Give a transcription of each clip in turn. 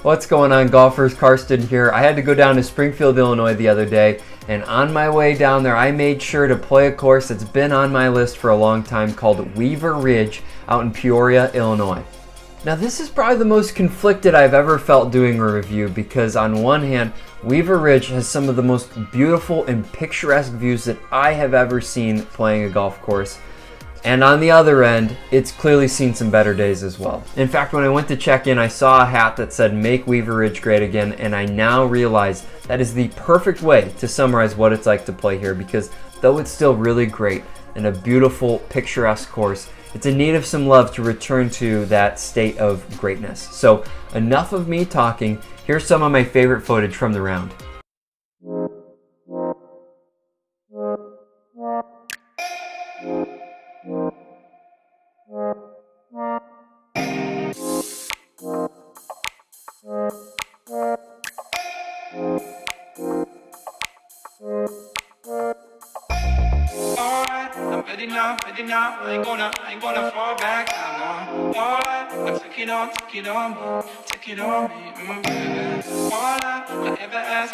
What's going on, golfers? Karsten here. I had to go down to Springfield, Illinois the other day, and on my way down there I made sure to play a course that's been on my list for a long time called WeaverRidge out in Peoria, Illinois. Now this is probably the most conflicted I've ever felt doing a review because on one hand, WeaverRidge has some of the most beautiful and picturesque views that I have ever seen playing a golf course. And on the other end, it's clearly seen some better days as well. In fact, when I went to check in, I saw a hat that said "Make WeaverRidge Great Again," and I now realize that is the perfect way to summarize what it's like to play here, because though it's still really great and a beautiful, picturesque course, it's in need of some love to return to that state of greatness. So enough of me talking, here's some of my favorite footage from the round. Ready now, I ain't gonna fall back. I'm all take it on me, baby. All I ever ask,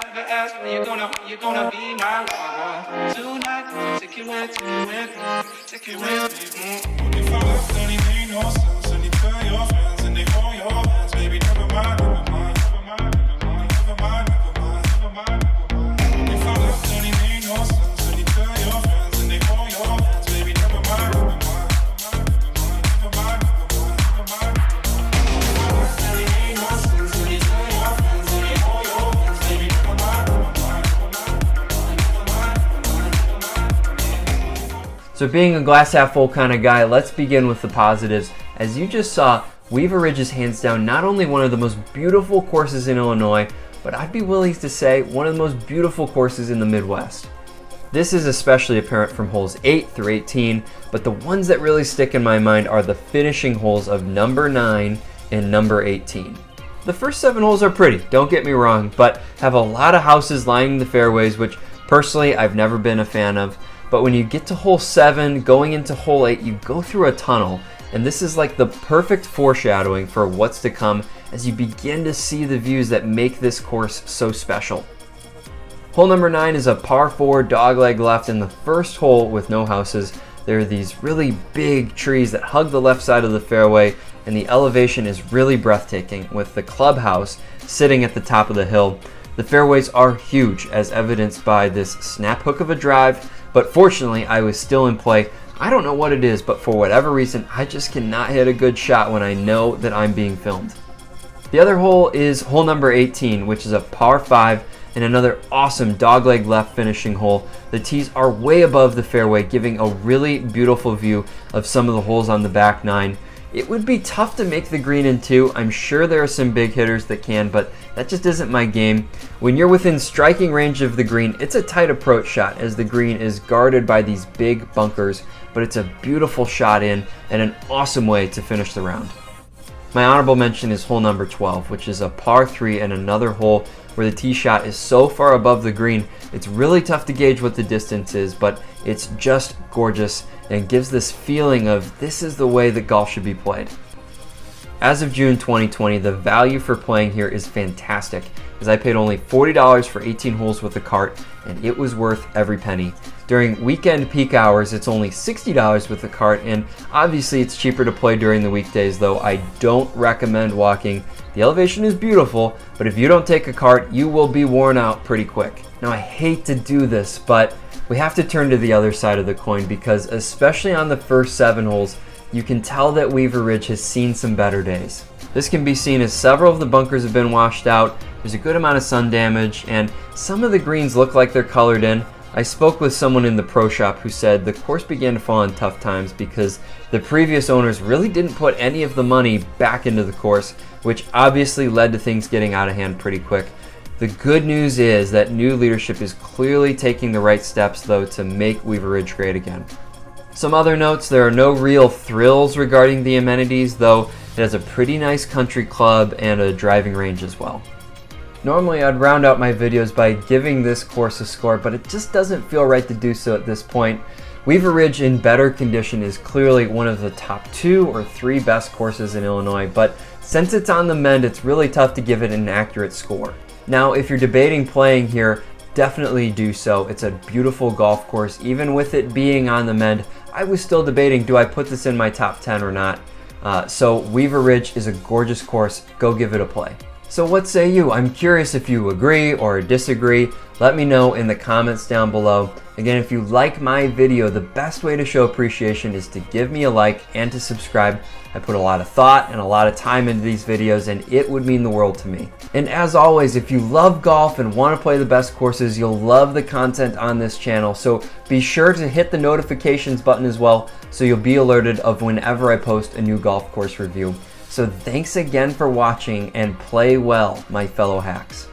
when you gonna be my lover tonight? Take it with me. If I left, then it made no sense. And you tell your friends, and they hold your hands, baby. Never mind. If I left, then it made no sense. And you tell your friends, and they hold your hands, baby. Never mind. So being a glass half full kind of guy, let's begin with the positives. As you just saw, WeaverRidge is hands down not only one of the most beautiful courses in Illinois, but I'd be willing to say one of the most beautiful courses in the Midwest. This is especially apparent from holes 8 through 18, but the ones that really stick in my mind are the finishing holes of number 9 and number 18. The first 7 holes are pretty, don't get me wrong, but have a lot of houses lining the fairways, which personally I've never been a fan of. But when you get to hole 7, going into hole 8, you go through a tunnel, and this is like the perfect foreshadowing for what's to come as you begin to see the views that make this course so special. Hole number 9 is a par 4 dogleg left in the first hole with no houses. There are these really big trees that hug the left side of the fairway, and the elevation is really breathtaking with the clubhouse sitting at the top of the hill. The fairways are huge, as evidenced by this snap hook of a drive, but fortunately I was still in play. I don't know what it is, but for whatever reason, I just cannot hit a good shot when I know that I'm being filmed. The other hole is hole number 18, which is a par 5 and another awesome dogleg left finishing hole. The tees are way above the fairway, giving a really beautiful view of some of the holes on the back 9. It would be tough to make the green in 2. I'm sure there are some big hitters that can, but that just isn't my game. When you're within striking range of the green, it's a tight approach shot as the green is guarded by these big bunkers, but it's a beautiful shot in and an awesome way to finish the round. My honorable mention is hole number 12, which is a par 3 and another hole where the tee shot is so far above the green, it's really tough to gauge what the distance is, but it's just gorgeous and gives this feeling of this is the way that golf should be played. As of June 2020, the value for playing here is fantastic, as I paid only $40 for 18 holes with a cart, and it was worth every penny. During weekend peak hours, it's only $60 with a cart, and obviously it's cheaper to play during the weekdays, though I don't recommend walking. The elevation is beautiful, but if you don't take a cart, you will be worn out pretty quick. Now I hate to do this, but we have to turn to the other side of the coin because especially on the first 7 holes, you can tell that WeaverRidge has seen some better days. This can be seen as several of the bunkers have been washed out, there's a good amount of sun damage, and some of the greens look like they're colored in. I spoke with someone in the pro shop who said the course began to fall in tough times because the previous owners really didn't put any of the money back into the course, which obviously led to things getting out of hand pretty quick. The good news is that new leadership is clearly taking the right steps though to make WeaverRidge great again. Some other notes, there are no real thrills regarding the amenities, though it has a pretty nice country club and a driving range as well. Normally I'd round out my videos by giving this course a score, but it just doesn't feel right to do so at this point. Weaver Ridge in better condition is clearly one of the top 2 or 3 best courses in Illinois, but since it's on the mend, it's really tough to give it an accurate score. Now, if you're debating playing here, definitely do so. It's a beautiful golf course. Even with it being on the mend, I was still debating, do I put this in my top 10 or not? So Weaver Ridge is a gorgeous course. Go give it a play. So what say you? I'm curious if you agree or disagree. Let me know in the comments down below. Again, if you like my video, the best way to show appreciation is to give me a like and to subscribe. I put a lot of thought and a lot of time into these videos, and it would mean the world to me. And as always, if you love golf and want to play the best courses, you'll love the content on this channel. So be sure to hit the notifications button as well, so you'll be alerted of whenever I post a new golf course review. So thanks again for watching, and play well, my fellow hacks.